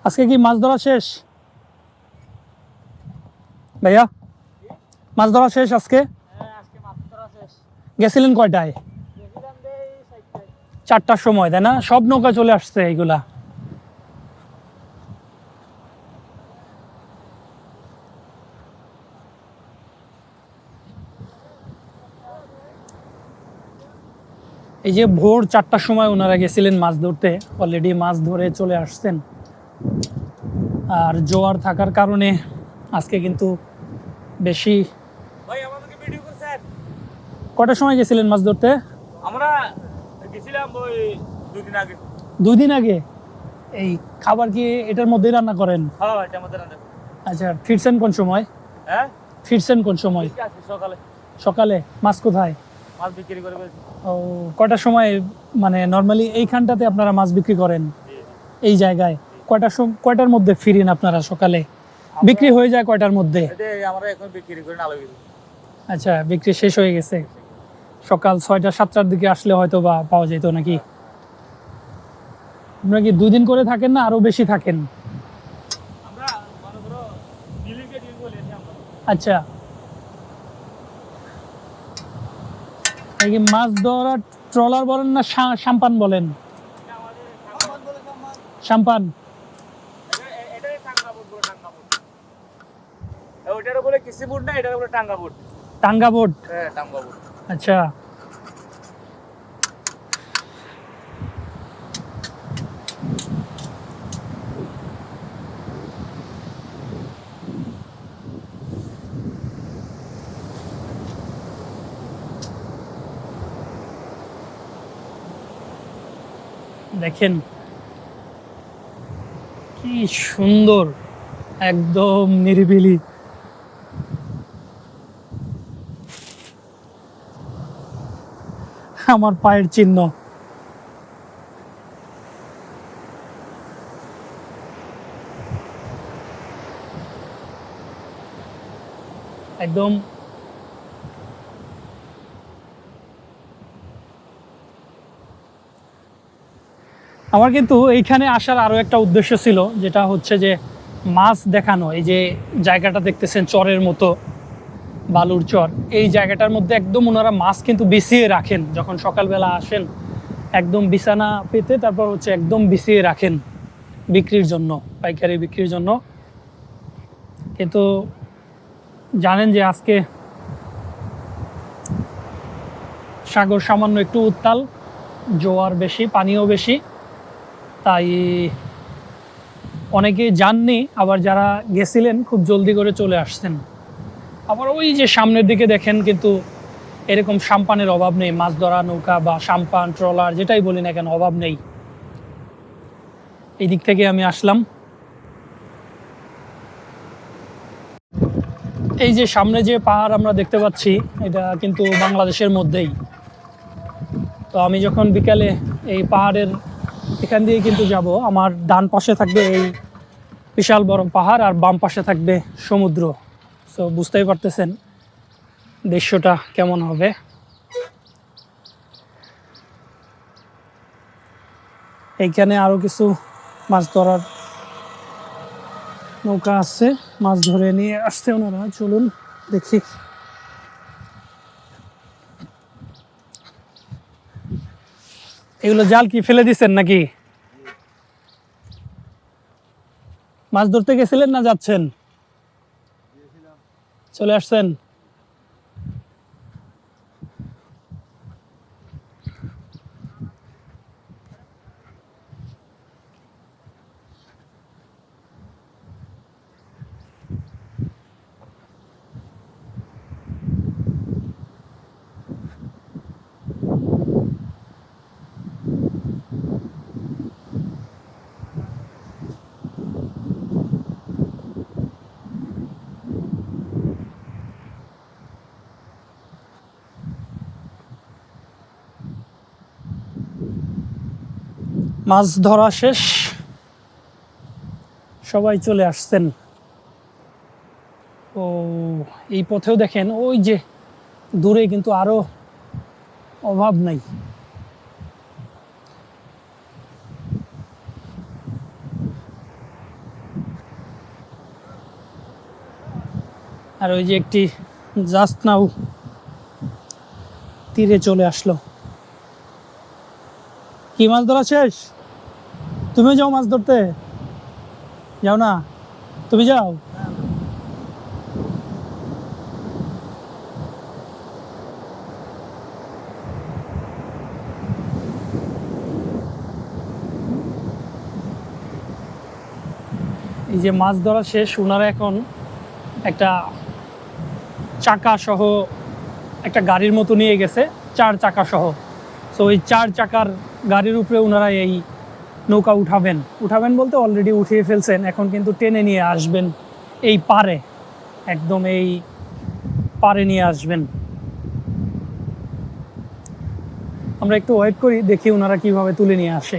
আজকে কি মাছ ধরা শেষ ভাইয়া? মাছ ধরা শেষ আজকে? গেছিলেন কয়টায়? 4টার সময়, তাই না? সব নৌকা চলে আসছে এইগুলা। এই যে ভোর 4টার সময় ওনারা গেছিলেন মাছ ধরতে, অলরেডি মাছ ধরে চলে আসছেন। আর জোয়ার থাকার কারণে আজকে কিন্তু বেশি। ভাই আমাদেরকে ভিডিও করছেন? কটার সময় গেছিলেন মাছ ধরতে? আমরা গেছিলাম ওই 2 দিন আগে। 2 দিন আগে? এই খাবার কি এটার মধ্যেই রান্না করেন? হ্যাঁ, এটা আমাদের রান্না। আচ্ছা, ফিরছেন কোন সময়? হ্যাঁ, ফিরছেন কোন সময়? ঠিক আছে, সকালে সকালে। মাছ কোথায়? মাছ বিক্রি করে ফেলছি। ও, কটার সময় মানে নর্মালি এইখানটাতে আপনারা মাছ বিক্রি করেন? এই জায়গায় কয়টার মধ্যে ফিরেন আপনারা সকালে? বিক্রি হয়ে যায় কয়টার মধ্যে? আমরা এখন বিক্রি করি না। আচ্ছা, বিক্রি শেষ হয়ে গেছে। সকাল 6টা-7টার দিকে আসলে হয়তো বা পাওয়া যেত নাকি? আপনারা কি 2 দিন করে থাকেন না আরো বেশি থাকেন? আমরা মনে করো ডিলিকে ডিল বলি আমরা। আচ্ছা, এই কি মাছ ধরার ট্রলার বলেন না সাম্পান বলেন? আমাদের সাম্পান বলে সাম্পান। এটাই টাঙ্গা বোট বলে, টাঙ্গা বোট। ওইটারও বলে কিসি বোট না, এটারও বলে টাঙ্গা বোট। টাঙ্গা বোট? হ্যাঁ, টাঙ্গা বোট। আচ্ছা, দেখেন কি সুন্দর, একদম নিরিবিলি। আমার পায়ের চিহ্ন। একদম আমার কিন্তু এইখানে আসার আরো একটা উদ্দেশ্য ছিল, যেটা হচ্ছে যে মাছ দেখানো। এই যে জায়গাটা দেখতেছেন চরের মতো, বালুর চর, এই জায়গাটার মধ্যে একদম ওনারা মাছ কিন্তু বিছিয়ে রাখেন। যখন সকালবেলা আসেন একদম বিছানা পেতে তারপর হচ্ছে একদম বিছিয়ে রাখেন বিক্রির জন্য, পাইকারি বিক্রির জন্য। কিন্তু জানেন যে আজকে সাগর সামান্য একটু উত্তাল, জোয়ার বেশি, পানিও বেশি, তাই অনেকে যাননি, আবার যারা গেছিলেন খুব জলদি করে চলে আসছেন। আবার ওই যে সামনের দিকে দেখেন কিন্তু এরকম সাম্পানের অভাব নেই। মাছ ধরা নৌকা বা সাম্পান ট্রলার যেটাই বলি না কেন, অভাব নেই। এই দিক থেকে আমি আসলাম। এই যে সামনে যে পাহাড় আমরা দেখতে পাচ্ছি, এটা কিন্তু বাংলাদেশের মধ্যেই। তো আমি যখন বিকালে এই পাহাড়ের এখান দিয়ে কিন্তু যাব, আমার ডান পাশে থাকবে এই বিশাল বড় পাহাড় আর বাম পাশে থাকবে সমুদ্র। সো বুঝতেই পারতেছেন দৃশ্যটা কেমন হবে। এইখানে আরো কিছু মাছ ধরার নৌকা আছে, মাছ ধরে নিয়ে আসছে ওনারা। চলুন দেখি। এগুলো জাল কি ফেলে দিচ্ছেন নাকি? মাছ ধরতে গেছিলেন না যাচ্ছেন? চলে আসছেন? মাছ ধরা শেষ, সবাই চলে আসছেন। ও, এই পথেও দেখেন ওই যে দূরে কিন্তু আরো অভাব নাই। আর ওই যে একটি জাস্ট নাও তীরে চলে আসলো। কি মাছ ধরা শেষ? তুমি যাও মাছ ধরতে? যাও না? তুমি যাও? এই যে মাছ ধরা শেষ, ওনারা এখন একটা চাকা সহ একটা গাড়ির মতো নিয়ে গেছে, 4 চাকা সহ। সো ওই 4 চাকার গাড়ির উপরে ওনারা এই নৌকা উঠাবেন বলতে অলরেডি উঠিয়ে ফেলছেন, এখন কিন্তু টেনে নিয়ে আসবেন এই পারে, একদম এই পারে নিয়ে আসবেন। আমরা একটু ওয়েট করি, দেখি ওনারা কিভাবে তুলে নিয়ে আসে।